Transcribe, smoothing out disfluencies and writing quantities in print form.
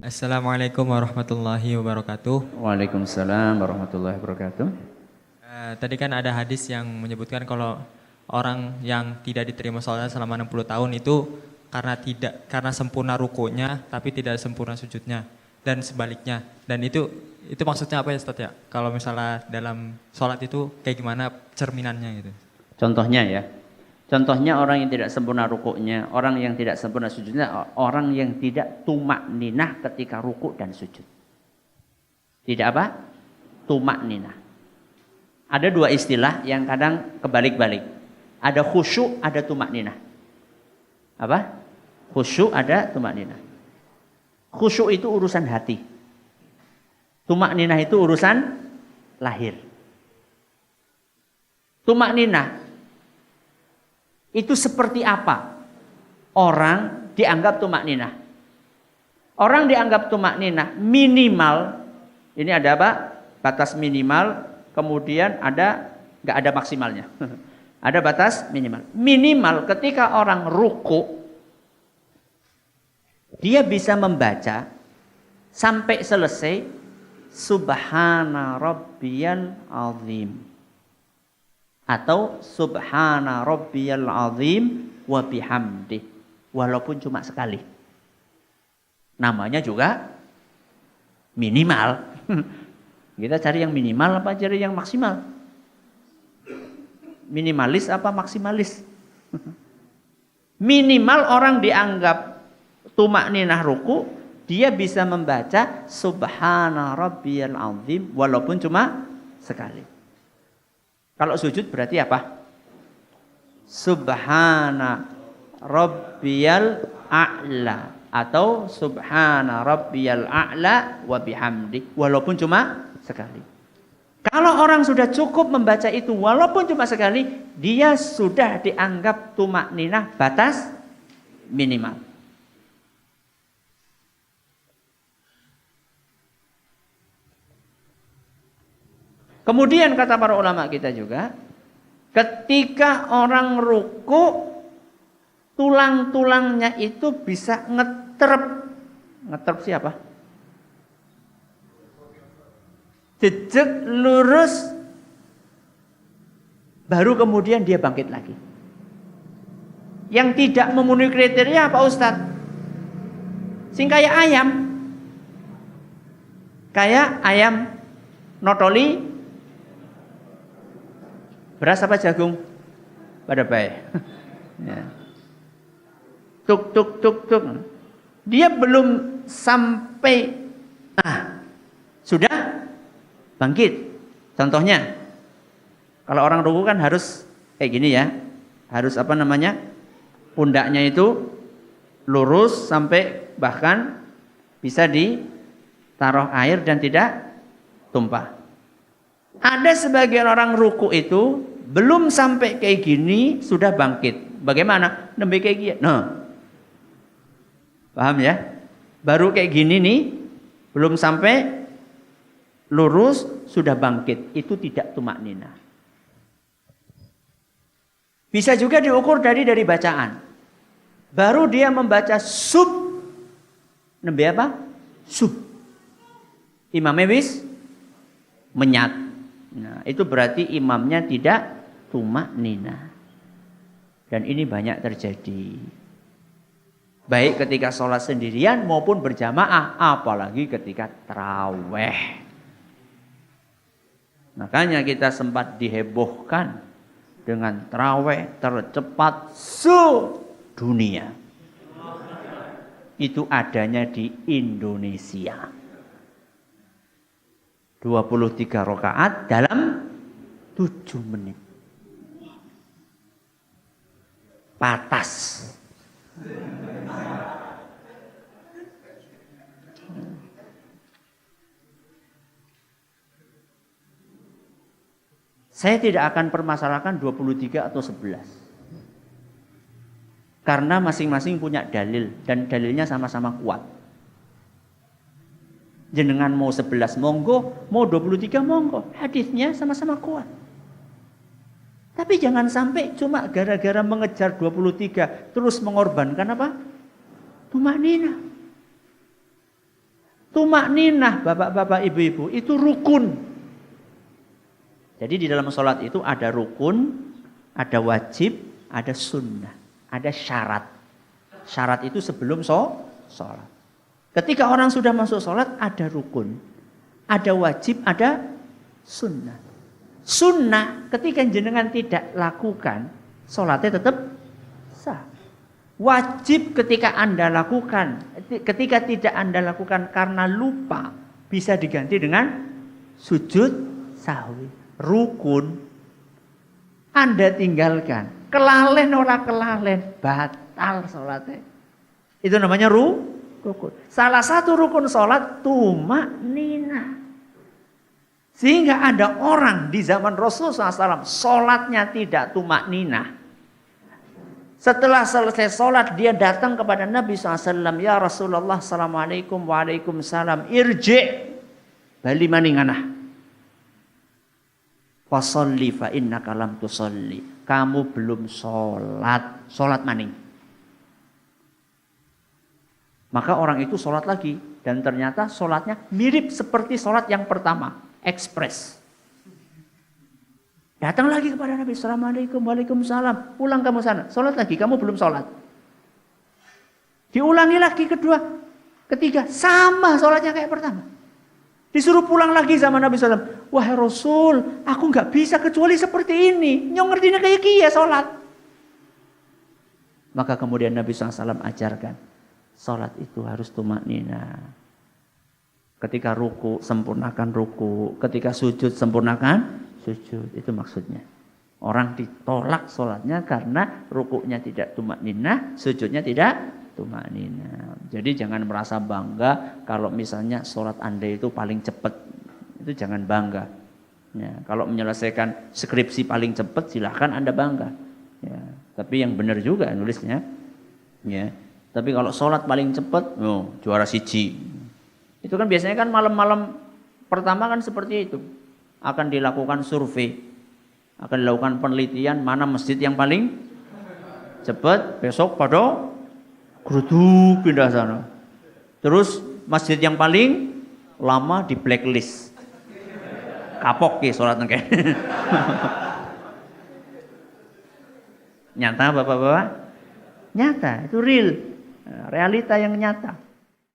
Assalamualaikum warahmatullahi wabarakatuh. Waalaikumsalam warahmatullahi wabarakatuh. Tadi kan ada hadis yang menyebutkan kalau orang yang tidak diterima sholatnya selama 60 tahun itu karena sempurna rukunya tapi tidak sempurna sujudnya dan sebaliknya. Dan itu maksudnya apa ya Ustaz ya? Kalau misalnya dalam sholat itu kayak gimana cerminannya gitu? Contohnya ya. Contohnya orang yang tidak sempurna rukuknya, orang yang tidak sempurna sujudnya, orang yang tidak tumak ninah ketika rukuk dan sujud. Tidak apa? Tumak ninah. Ada dua istilah yang kadang kebalik-balik. Ada khusyuk, ada tumak ninah. Apa? Khusyuk, ada tumak ninah. Khusyuk itu urusan hati. Tumak ninah itu urusan lahir. Tumak ninah itu seperti apa orang dianggap tumak ninah? Orang dianggap tumak ninah minimal, ini ada apa? Batas minimal, kemudian nggak ada maksimalnya. Ada batas minimal. Minimal ketika orang ruku, dia bisa membaca sampai selesai Subhana Rabbiyal Azim. Atau Subhana Rabbiyal Azim wa bihamdih. Walaupun cuma sekali. Namanya juga minimal. Kita cari yang minimal apa cari yang maksimal? Minimalis apa maksimalis? Minimal orang dianggap tumak ninah ruku, dia bisa membaca Subhana Rabbiyal Azim walaupun cuma sekali. Kalau sujud berarti apa? Subhana Rabbiyal A'la atau Subhana Rabbiyal A'la wa bihamdi walaupun cuma sekali. Kalau orang sudah cukup membaca itu walaupun cuma sekali, dia sudah dianggap tumak ninah batas minimal. Kemudian kata para ulama kita juga, ketika orang ruku, tulang-tulangnya itu bisa ngeterp. Ngeterp siapa? Jejak lurus, baru kemudian dia bangkit lagi. Yang tidak memenuhi kriteria apa Ustadz? Sing kayak ayam. Kayak ayam notoli. Beras apa jagung? Pada baik. Ya. Tuk tuk tuk tuk. Dia belum sampai sudah bangkit. Contohnya kalau orang ruku kan harus kayak gini ya. Harus apa namanya? Pundaknya itu lurus sampai bahkan bisa ditaruh air dan tidak tumpah. Ada sebagian orang ruku itu belum sampai kayak gini sudah bangkit. Bagaimana? Nembe kayak gini. Nah. Paham ya? Baru kayak gini nih, belum sampai lurus sudah bangkit. Itu tidak tumak ninah. Bisa juga diukur dari bacaan. Baru dia membaca sub. Nembe apa? Sub. Imamnya wis menyat. Nah, itu berarti imamnya tidak tumak ninah. Dan ini banyak terjadi. Baik ketika sholat sendirian maupun berjamaah. Apalagi ketika taraweh. Makanya kita sempat dihebohkan dengan taraweh tercepat sedunia. Itu adanya di Indonesia. 23 rakaat dalam 7 menit. Patas. Saya tidak akan permasalahkan 23 atau 11. Karena masing-masing punya dalil dan dalilnya sama-sama kuat. Jenengan mau 11 monggo, mau 23 monggo. Hadisnya sama-sama kuat. Tapi jangan sampai cuma gara-gara mengejar 23 terus mengorbankan apa? Tumak ninah. Tumakninah bapak-bapak ibu-ibu itu rukun. Jadi di dalam sholat itu ada rukun, ada wajib, ada sunnah, ada syarat. Syarat itu sebelum sholat. Ketika orang sudah masuk sholat ada rukun, ada wajib, ada sunnah. Sunnah ketika jenengan tidak lakukan, sholatnya tetap sah. Wajib ketika Anda lakukan, ketika tidak Anda lakukan karena lupa, bisa diganti dengan sujud sahwi. Rukun Anda tinggalkan, kelalen ora kelalen, batal sholatnya. Itu namanya rukun. Salah satu rukun sholat tumakninah. Sehingga ada orang di zaman Rasulullah SAW sholatnya tidak tumakninah. Setelah selesai sholat dia datang kepada Nabi SAW. Ya Rasulullah, Assalamualaikum, Waalaikumsalam. Irji' bali maninganah. Fasolli fa innaka lam tusolli. Kamu belum sholat. Sholat maning. Maka orang itu sholat lagi. Dan ternyata sholatnya mirip seperti sholat yang pertama. Ekspres. Datang lagi kepada Nabi. Assalamualaikum, Waalaikumsalam. Pulang kamu sana. Sholat lagi. Kamu belum sholat. Diulangi lagi kedua. Ketiga. Sama sholatnya kayak pertama. Disuruh pulang lagi sama Nabi SAW. Wahai Rasul. Aku gak bisa kecuali seperti ini. Nyong ngertinya kayak gini ya sholat. Maka kemudian Nabi SAW ajarkan. Sholat itu harus tumakninah. Ketika ruku, sempurnakan ruku. Ketika sujud, sempurnakan sujud. Itu maksudnya. Orang ditolak sholatnya karena rukuknya tidak tumakninah, sujudnya tidak tumakninah. Jadi jangan merasa bangga kalau misalnya sholat Anda itu paling cepat. Itu jangan bangga. Ya, kalau menyelesaikan skripsi paling cepat silahkan Anda bangga. Ya, tapi yang benar juga nulisnya. Ya, tapi kalau sholat paling cepat, juara siji. Itu kan biasanya kan malam-malam pertama kan seperti itu. Akan dilakukan survei, akan dilakukan penelitian mana masjid yang paling cepat, besok pada geruduk pindah sana. Terus masjid yang paling lama di blacklist. Kapok ya sholat nengke. Nyata bapak-bapak? Nyata, itu real. Realita yang nyata.